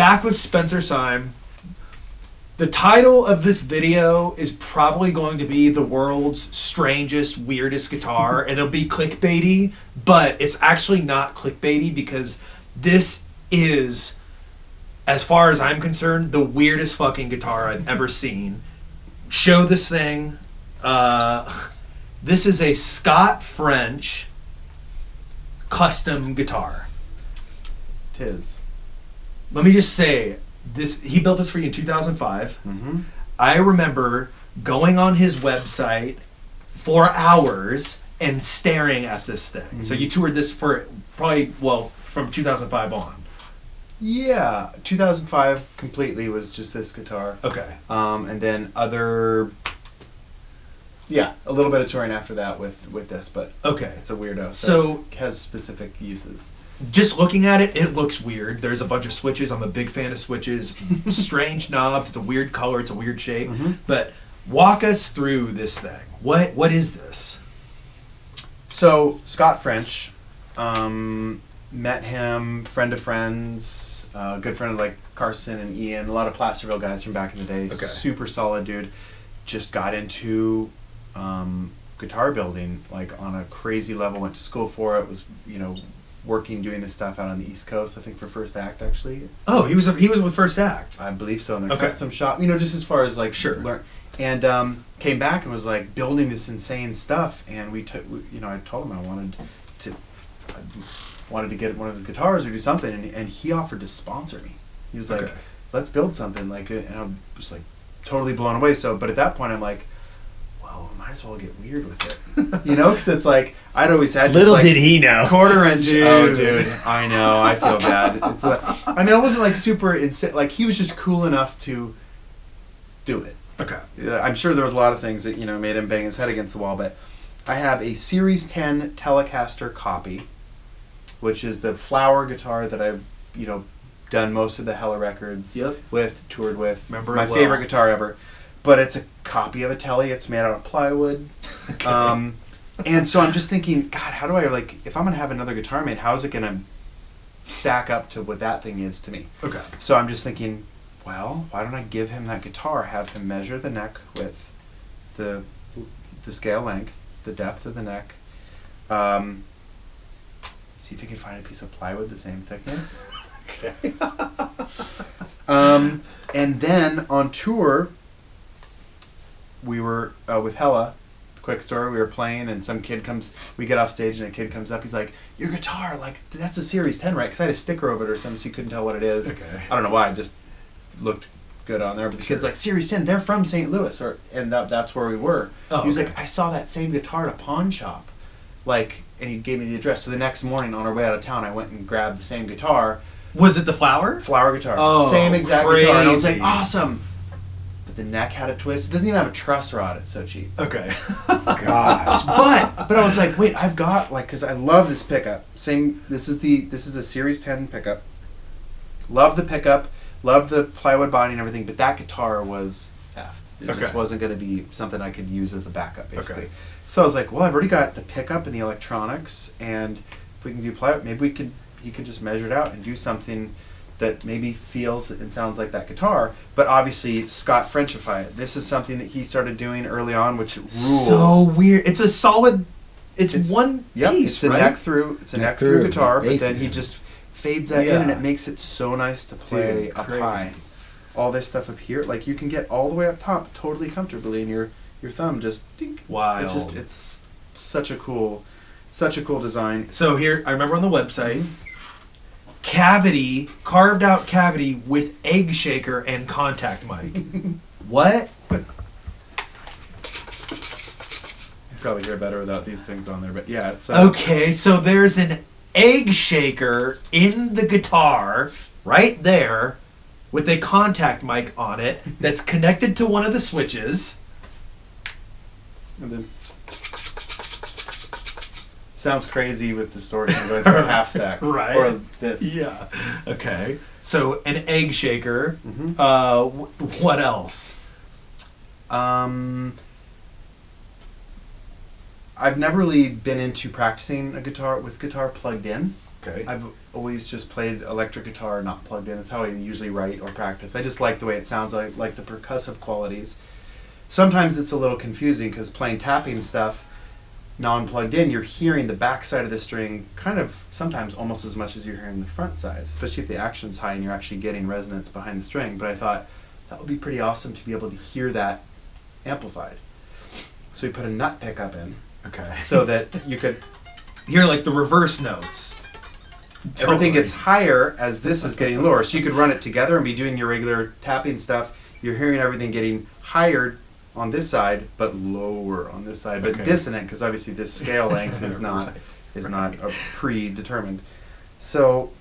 back with Spencer Seim. The title of this video is probably going to be the world's strangest, weirdest guitar, and it'll be clickbaity, but it's actually not clickbaity because this is, as far as I'm concerned, the weirdest fucking guitar I've ever seen. Show this thing. This is a Scott French custom guitar. Tis. Let me just say, he built this for you in 2005. Mm-hmm. I remember going on his website for hours and staring at this thing. Mm-hmm. So you toured this for probably, from 2005 on. Yeah, 2005 completely was just this guitar. Okay. And then a little bit of touring after that with this, but okay, it's a weirdo. So it has specific uses. Just looking at it, it looks weird. There's a bunch of switches. I'm a big fan of switches. Strange knobs. It's a weird color. It's a weird shape. Mm-hmm. But walk us through this thing. What is this? So Scott French, met him, friend of friends, good friend of like Carson and Ian, a lot of Placerville guys from back in the day. Okay. Super solid dude. Just got into guitar building like on a crazy level. Went to school for it. Was working doing this stuff out on the East Coast. I think for First Act actually. Oh, he was with First Act. I believe so. In their custom shop. Just as far as like learn. And came back and was like building this insane stuff. And I told him I wanted to get one of his guitars or do something, and he offered to sponsor me. He was like, let's build something like it, and I'm just like totally blown away. So, but at that point I'm like, well, might as well get weird with it, because it's like I'd always had little did he know quarter-inch. Oh, dude, I know, I feel bad. It's I wasn't like super like he was just cool enough to do it. Okay. I'm sure there was a lot of things that made him bang his head against the wall, but I have a Series 10 Telecaster copy, which is the flower guitar that I've, done most of the Hella records with, toured with. Remember my favorite guitar ever. But it's a copy of a Tele. It's made out of plywood. Okay. And so I'm just thinking, God, how do I, if I'm going to have another guitar made, how is it going to stack up to what that thing is to me? Okay. So I'm just thinking, well, why don't I give him that guitar, have him measure the neck width, the scale length, the depth of the neck, see if you can find a piece of plywood the same thickness. Okay. And then on tour, we were with Hella. Quick story, we were playing and some kid comes, we get off stage and a kid comes up, he's like, your guitar, that's a Series 10, right? Because I had a sticker over it or something so you couldn't tell what it is. Okay. I don't know why, it just looked good on there. But the kid's like, Series 10, they're from St. Louis. And that's where we were. Oh, he was like, I saw that same guitar at a pawn shop. And he gave me the address. So the next morning on our way out of town, I went and grabbed the same guitar. Was it the flower? Flower guitar. Oh, same exact guitar. And I was like, awesome. But the neck had a twist. It doesn't even have a truss rod. It's so cheap. Okay. Gosh. But I was like, wait, I've got because I love this pickup. This is a Series 10 pickup. Love the pickup. Love the plywood body and everything. But that guitar was effed. It just wasn't going to be something I could use as a backup, basically. Okay. So I was like, well, I've already got the pickup and the electronics, and if we can do plywood, maybe he could just measure it out and do something that maybe feels and sounds like that guitar, but obviously Scott Frenchify it. This is something that he started doing early on, which rules. So weird. It's a solid. It's one piece, it's a right? neck through guitar, but then he just fades that in, and it makes it so nice to play up high. All this stuff up here, you can get all the way up top totally comfortably, and your thumb just dink. Wow. It's such a cool design. So here, I remember on the website, carved out cavity with egg shaker and contact mic. What? You probably hear better without these things on there, but yeah, it's okay. So there's an egg shaker in the guitar right there with a contact mic on it that's connected to one of the switches. And then sounds crazy with the story going for a half stack, right? Or this, yeah. Okay, so an egg shaker. Mm-hmm. What else? I've never really been into practicing a guitar with guitar plugged in. Okay. I've always just played electric guitar, not plugged in. That's how I usually write or practice. I just like the way it sounds. I like the percussive qualities. Sometimes it's a little confusing because playing tapping stuff, non-plugged in, you're hearing the back side of the string kind of sometimes almost as much as you're hearing the front side, especially if the action's high and you're actually getting resonance behind the string. But I thought that would be pretty awesome to be able to hear that amplified. So we put a nut pickup in. Okay. So that you could hear like the reverse notes. Everything gets higher as this is getting lower. So you could run it together and be doing your regular tapping stuff. You're hearing everything getting higher on this side, but lower on this side, but dissonant because obviously this scale length is not predetermined. So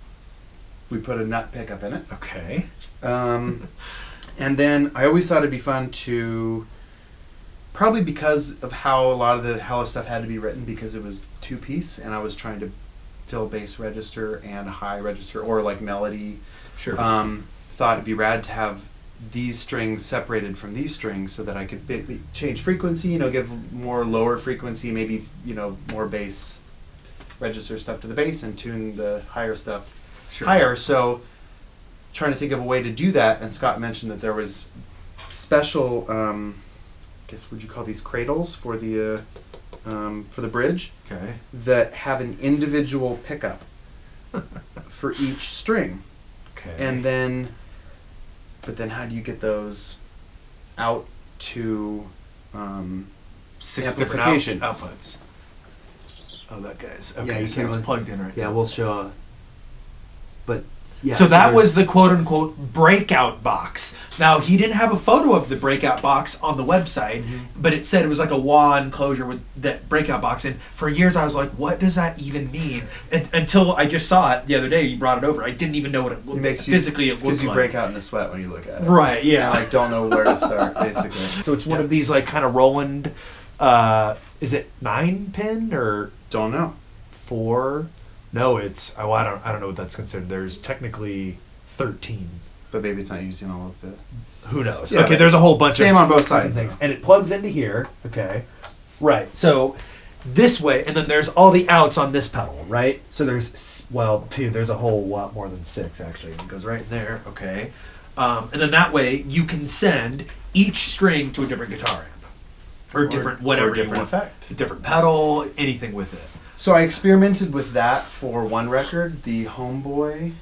we put a nut pickup in it. Okay. And then I always thought it'd be fun to, probably because of how a lot of the Hella stuff had to be written, because it was 2-piece and I was trying to fill bass register and high register or like melody. Sure. Thought it'd be rad to have these strings separated from these strings so that I could change frequency, give more lower frequency, maybe, more bass register stuff to the bass and tune the higher stuff higher. So trying to think of a way to do that, and Scott mentioned that there was special, I guess, would you call these cradles for the bridge? Okay. That have an individual pickup for each string. Okay. And then, but then how do you get those out to 6 amplification? different outputs. Oh, that guy's okay. Yeah, So it's plugged in right now. Yeah, we'll show. But yeah. So that was the quote-unquote breakout box. Now, he didn't have a photo of the breakout box on the website, but it said it was like a wah enclosure with that breakout box. And for years, I was like, what does that even mean? Until I just saw it the other day. You brought it over. I didn't even know what it makes physically it looked like. Because you break out in a sweat when you look at it. Right, yeah. And don't know where to start, basically. So it's one of these like kind of Roland, is it 9-pin or? Don't know. 4? No, it's I don't know what that's considered. There's technically 13. But maybe it's not using all of the... Who knows? Yeah, okay, there's a whole bunch same of on both sides things. though. And it plugs into here. Okay. Right. So this way, and then there's all the outs on this pedal, right? So there's, there's a whole lot more than 6 actually. It goes right in there. Okay. And then that way you can send each string to a different guitar amp. Or different, whatever or different you want. effect. A different pedal, anything with it. So I experimented with that for one record, the Homeboy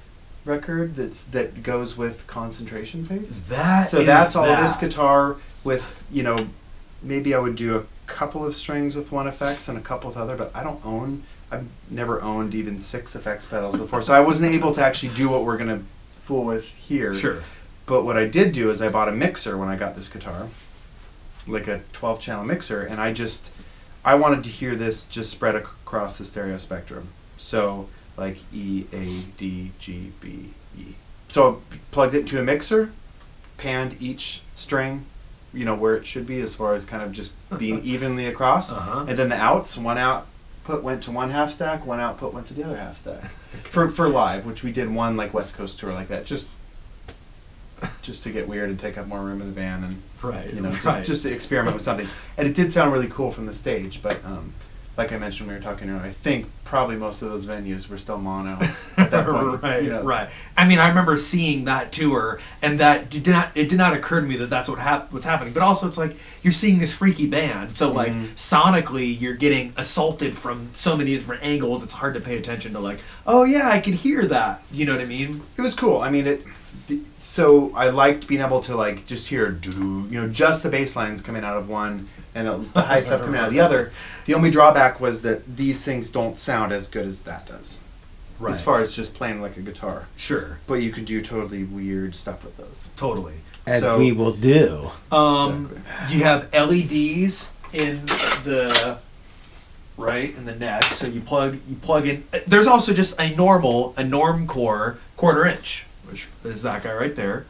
record that goes with Concentration Phase. That's all this guitar with, maybe I would do a couple of strings with one effects and a couple with other, but I've never owned even 6 effects pedals before, so I wasn't able to actually do what we're going to fool with here. Sure. But what I did do is I bought a mixer when I got this guitar, like a 12-channel mixer, and I wanted to hear this just spread across the stereo spectrum. So like E, A, D, G, B, E. So I plugged it into a mixer, panned each string, where it should be as far as kind of just being evenly across. And then the outs, one output went to one half stack, one output went to the other half stack. For live, which we did one like West Coast tour like that, just to get weird and take up more room in the van and just to experiment with something. And it did sound really cool from the stage, but like I mentioned when we were talking earlier, I think probably most of those venues were still mono at that point. Right. I mean, I remember seeing that tour, and that it did not occur to me that that's what's happening. But also, it's like you're seeing this freaky band, so like sonically, you're getting assaulted from so many different angles. It's hard to pay attention to like, oh yeah, I can hear that. You know what I mean? It was cool. I mean, so I liked being able to like just hear just the bass lines coming out of one and the high stuff coming out of the other. The only drawback was that these things don't sound as good as that does. Right. As far as just playing like a guitar. Sure. But you could do totally weird stuff with those. Totally. As we will do. You have LEDs in the in the neck, so you plug in. There's also just a norm core 1/4 inch, which is that guy right there.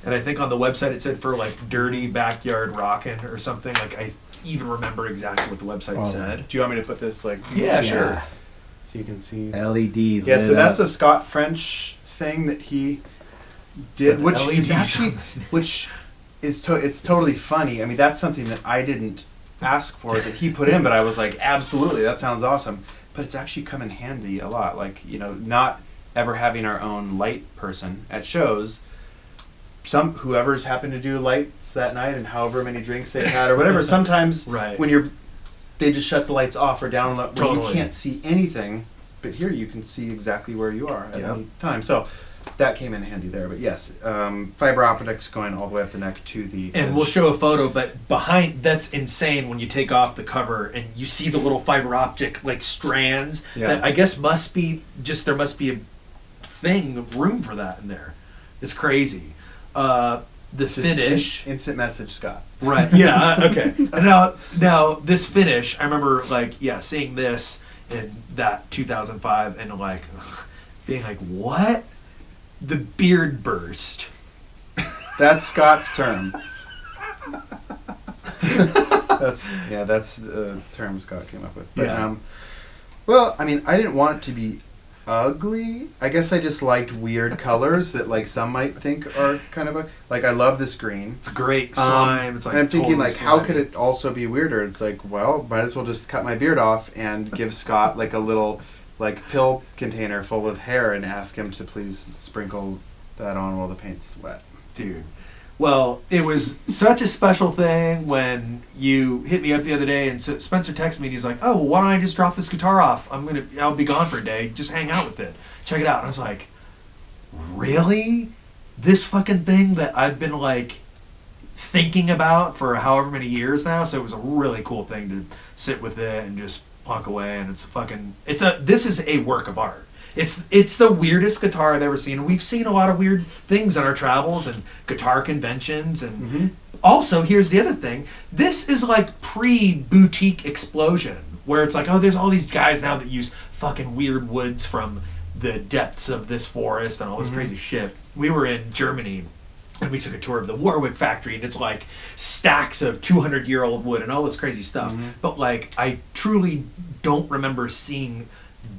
And I think on the website it said for like dirty backyard rockin' or something. Like I even remember exactly what the website said. Do you want me to put this like? Yeah, sure. So you can see. LED. Yeah, so that's a Scott French thing that he did, which is actually, it's totally funny. I mean, that's something that I didn't ask for that he put in, but I was like, absolutely, that sounds awesome. But it's actually come in handy a lot. Like, not ever having our own light person at shows. Whoever's happened to do lights that night and however many drinks they've had or whatever, sometimes when they just shut the lights off or down where you can't see anything, but here you can see exactly where you are at any time. So that came in handy there. But yes, fiber optics going all the way up the neck to the and edge. We'll show a photo, but behind, that's insane when you take off the cover and you see the little fiber optic like strands that I guess must be there must be a room for that in there. It's crazy. The just finish. Instant message, Scott. Right. Yeah. Okay. And now this finish, I remember seeing this in that 2005 and being like, what? The beard burst. That's Scott's term. That's the term Scott came up with. But, well, I mean, I didn't want it to be ugly. I guess I just liked weird colors that some might think are kind of I love this green. It's great slime. It's and I'm thinking totally how could it also be weirder? It's well, might as well just cut my beard off and give Scott a little pill container full of hair and ask him to please sprinkle that on while the paint's wet. Dude. Well, it was such a special thing when you hit me up the other day and Spencer texted me and he's like, oh, well, why don't I just drop this guitar off? I'll be gone for a day. Just hang out with it. Check it out. And I was like, really? This fucking thing that I've been thinking about for however many years now? So it was a really cool thing to sit with it and just plunk away. And this is a work of art. It's the weirdest guitar I've ever seen. And we've seen a lot of weird things on our travels and guitar conventions. And also, here's the other thing. This is pre-boutique explosion, where it's there's all these guys now that use fucking weird woods from the depths of this forest and all this crazy shit. We were in Germany and we took a tour of the Warwick factory, and it's stacks of 200-year-old wood and all this crazy stuff. But I truly don't remember seeing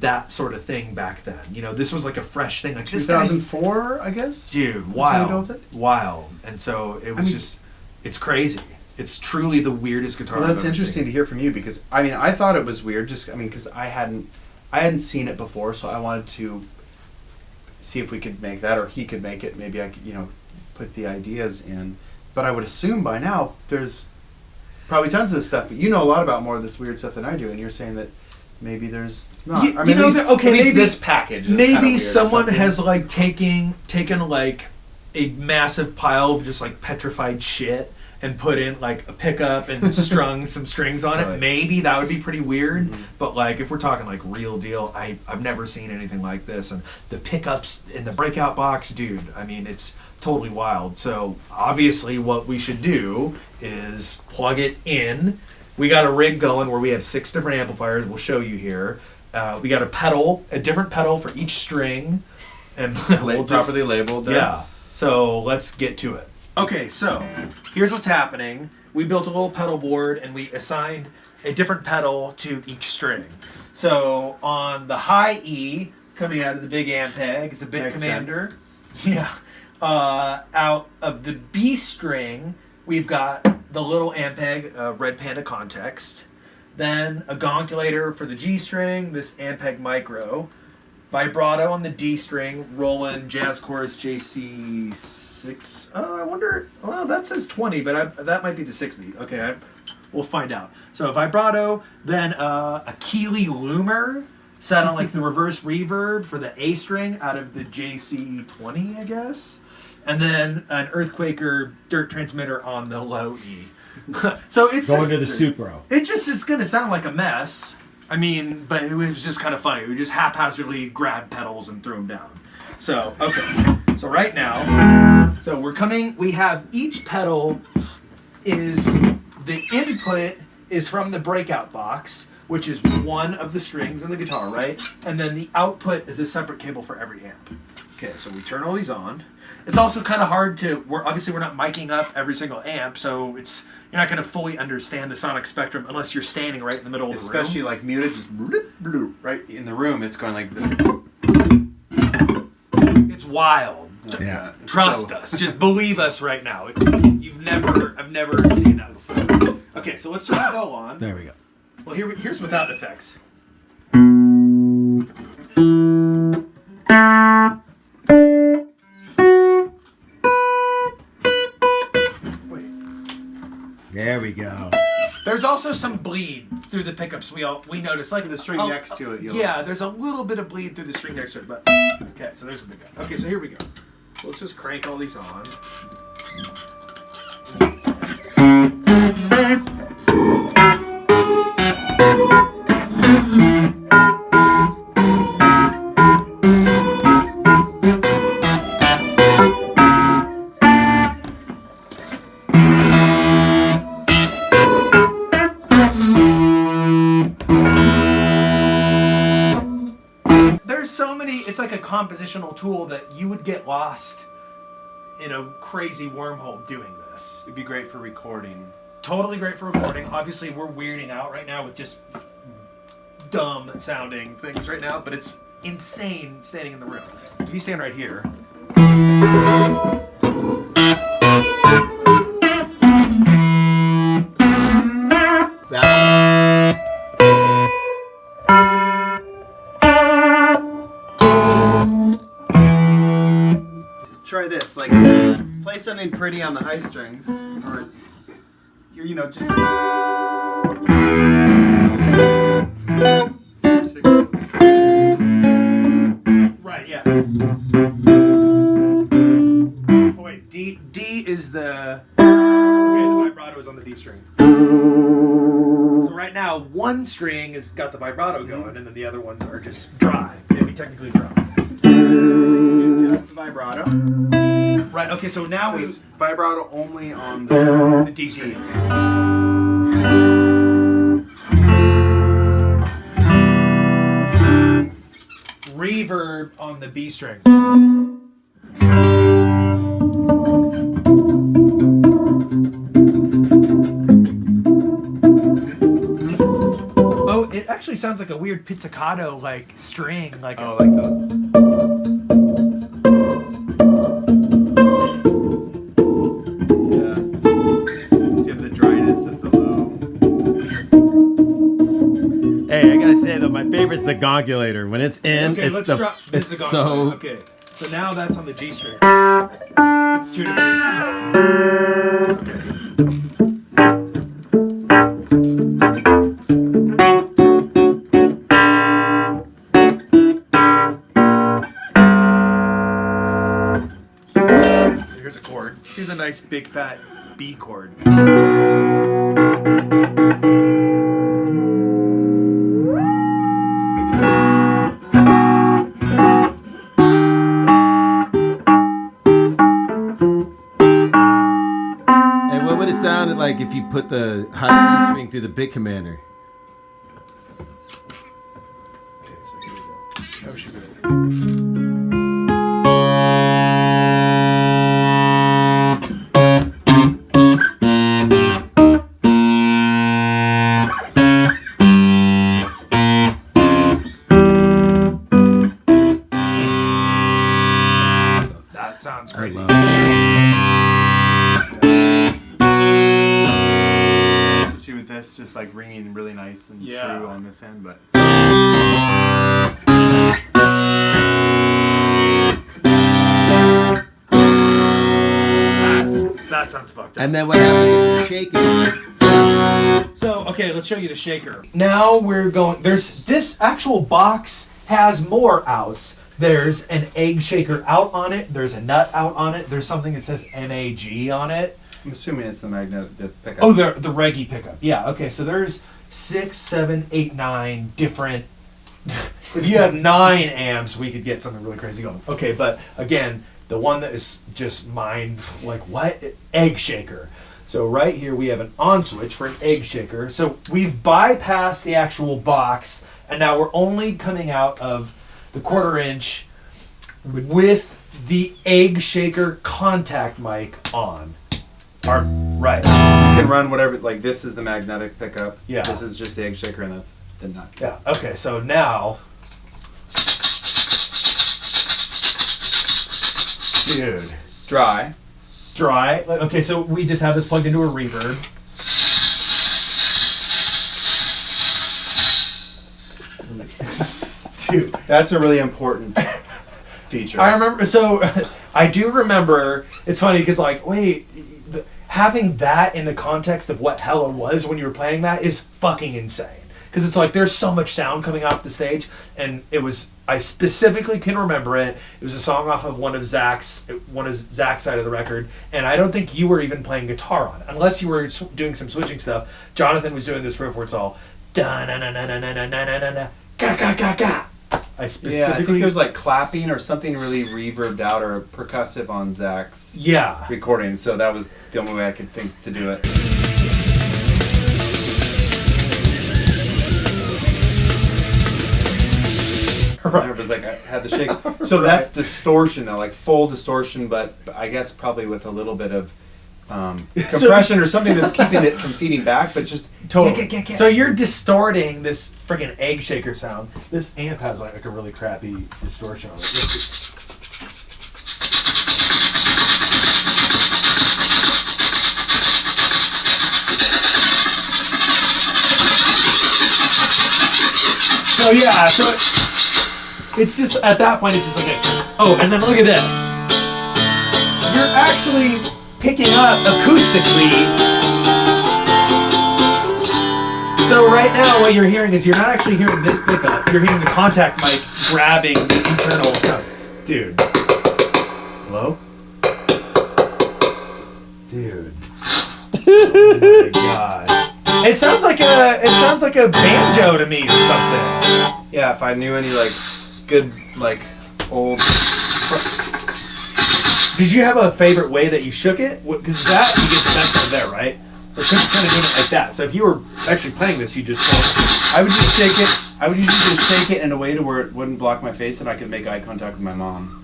that sort of thing back then. This was a fresh thing. 2004, I guess? Dude, wild. And so it was it's crazy. It's truly the weirdest guitar Well, that's I've ever interesting seen. to hear from you because, I thought it was weird because I hadn't seen it before, so I wanted to see if we could make that or he could make it. Maybe I could, put the ideas in. But I would assume by now there's probably tons of this stuff, but you know a lot about more of this weird stuff than I do, and you're saying that maybe there's not. At least maybe this package. Is maybe someone has taken a massive pile of just petrified shit and put in a pickup and strung some strings on it. Maybe that would be pretty weird. But if we're talking real deal, I've never seen anything like this. And the pickups in the breakout box, dude. It's totally wild. So obviously, what we should do is plug it in. We got a rig going where we have 6 different amplifiers. We'll show you here. We got a different pedal for each string, and properly labeled. Yeah. So let's get to it. Okay, so here's what's happening. We built a little pedal board and we assigned a different pedal to each string. So on the high E, coming out of the big Ampeg, it's a bit commander. Sense. Yeah. Out of the B string, we've got the little Ampeg Red Panda Context. Then a gonculator for the G string, this Ampeg Micro. Vibrato on the D string, Roland Jazz Chorus JC6. Oh, I wonder. Well, that says 20, but that might be the 60. Okay, we'll find out. So vibrato, then a Keeley Loomer set on the reverse reverb for the A string out of the JC20, I guess. And then an Earthquaker dirt transmitter on the low E. So it's going to the Supro. It's going to sound like a mess. But it was just kind of funny. We just haphazardly grabbed pedals and threw them down. So, okay. So right now, we have each pedal the input is from the breakout box, which is one of the strings in the guitar, right? And then the output is a separate cable for every amp. Okay, so we turn all these on. It's also kind of hard we're not miking up every single amp, so you're not going to fully understand the sonic spectrum unless you're standing right in the middle of the room. Especially muted, just right in the room, it's going like this. It's wild. Yeah. Trust us. Just believe us right now. I've never seen that. So. Okay, so let's turn these all on. There we go. Well, here's without effects. There we go. There's also some bleed through the pickups. We noticed, like The string next to it. Yeah, there's a little bit of bleed through the string next to it, but okay. So there's a big guy. Okay, so here we go. Let's just crank all these on. There's so many. It's like a compositional tool that you would get lost in a crazy wormhole doing this. It'd be great for recording. Totally great for recording. Obviously, we're weirding out right now with just dumb sounding things right now, but it's insane standing in the room. If you stand right here. Try this, like play something pretty on the high strings, or just. It's ridiculous. Right, yeah. Oh wait, D is the. Okay, the vibrato is on the D string. So right now, one string has got the vibrato going, and then the other ones are just dry. Maybe technically dry. Just the vibrato. Right. Okay. So now It's vibrato only on the D string. Reverb on the B string. Oh, it actually sounds like a weird pizzicato like string, like like the. Hey, I gotta say though, my favorite's the gongulator. When it's in, Okay, let's drop. This is the it's gong. so. Okay, so now that's on the G string. It's 2 to 3. Okay. So here's a chord. Here's a nice big fat B chord. What would it sound like if you put the high E string through the bit commander? Okay, so here we go. That should be That sounds crazy. Especially with this, just like ringing really nice and Yeah. true on this end, but. That sounds fucked up. And then what happens if you're shaking? So, okay, let's show you the shaker. Now we're going, this actual box has more outs. There's an egg shaker out on it. There's a nut out on it. There's something that says NAG on it. I'm assuming it's the pickup. Oh, the Reggie pickup. Yeah, okay, so there's 6, 7, 8, 9 different... If you have 9 amps, we could get something really crazy going. Okay, but again, the one that is just mind, like what? Egg shaker. So right here we have an on switch for an egg shaker. So we've bypassed the actual box, and now we're only coming out of the 1/4 inch with the egg shaker contact mic on. Right. You can run whatever, like this is the magnetic pickup. Yeah. This is just the egg shaker, and that's the nut. Yeah, okay, so now... Dude. Dry. Dry. Okay, so we just have this plugged into a reverb. Dude, That's a really important feature. I remember. So I do remember. It's funny because like, wait, having that in the context of what Hella was when you were playing that is fucking insane. Because it's like there's so much sound coming off the stage, and it was. I specifically can remember it. It was a song off of one of Zach's side of the record, and I don't think you were even playing guitar on it, unless you were doing some switching stuff. Jonathan was doing this riff where it's all da na na na na na na na na na ga ga ga ga. I specifically. I think there's like clapping or something really reverbed out or percussive on Zach's Yeah. recording, so that was the only way I could think to do it. Right. It was like I had the shake. So that's distortion though, like full distortion, but I guess probably with a little bit of compression or something that's keeping it from feeding back, but just totally. So you're distorting this freaking egg shaker sound. This amp has like a really crappy distortion on it. So yeah, so it's just at that point it's just like oh, and then look at this. You're actually picking up acoustically. So right now what you're hearing is you're not actually hearing this pickup. You're hearing the contact mic grabbing the internal sound. Dude. Hello? Dude. Oh my god. It sounds like a banjo to me or something. yeah, if I knew any like good like old. Did you have a favorite way that you shook it? Because that you get the best out of there, right? Or kind of doing it like that. So if you were actually playing this, you just go. I would just shake it. I would usually just shake it in a way to where it wouldn't block my face and I could make eye contact with my mom.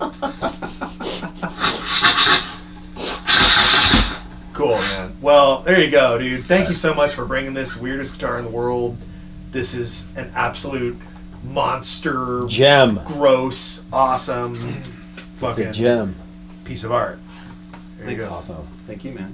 Cool, man. Well, there you go, dude. Thank you so much for bringing this weirdest guitar in the world. This is an absolute monster, Gem. gross, awesome, It's fucking a gem. piece of art. There you go. Awesome. Thank you, man.